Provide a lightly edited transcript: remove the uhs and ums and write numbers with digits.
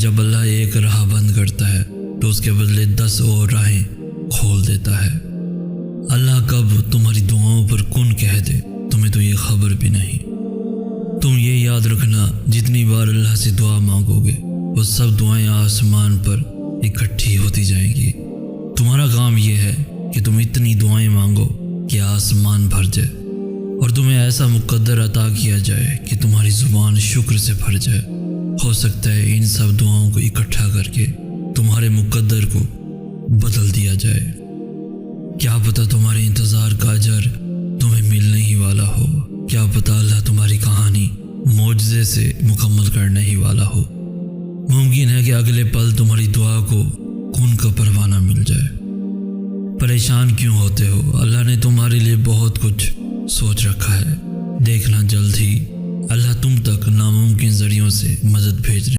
جب اللہ ایک راہ بند کرتا ہے تو اس کے بدلے 10 اور راہیں کھول دیتا ہے۔ اللہ کب تمہاری دعاؤں پر کن کہہ دے تمہیں تو یہ خبر بھی نہیں۔ تم یہ یاد رکھنا، جتنی بار اللہ سے دعا مانگو گے وہ سب دعائیں آسمان پر اکٹھی ہوتی جائیں گی۔ تمہارا کام یہ ہے کہ تم اتنی دعائیں مانگو کہ آسمان بھر جائے اور تمہیں ایسا مقدر عطا کیا جائے کہ تمہاری زبان شکر سے بھر جائے۔ ہو سکتا ہے ان سب دعاؤں کو اکٹھا کر کے تمہارے مقدر کو بدل دیا جائے۔ کیا پتہ تمہارے انتظار کا اجر تمہیں ملنے ہی والا ہو، کیا پتہ اللہ تمہاری کہانی معجزے سے مکمل کرنے ہی والا ہو۔ ممکن ہے کہ اگلے پل تمہاری دعا کو کن کا پروانہ مل جائے۔ پریشان کیوں ہوتے ہو؟ اللہ نے تمہارے لیے بہت کچھ سوچ رکھا ہے۔ دیکھنا جلد ہی اللہ تم تک ناممکن ذریعوں سے مدد بھیج رہے ہیں۔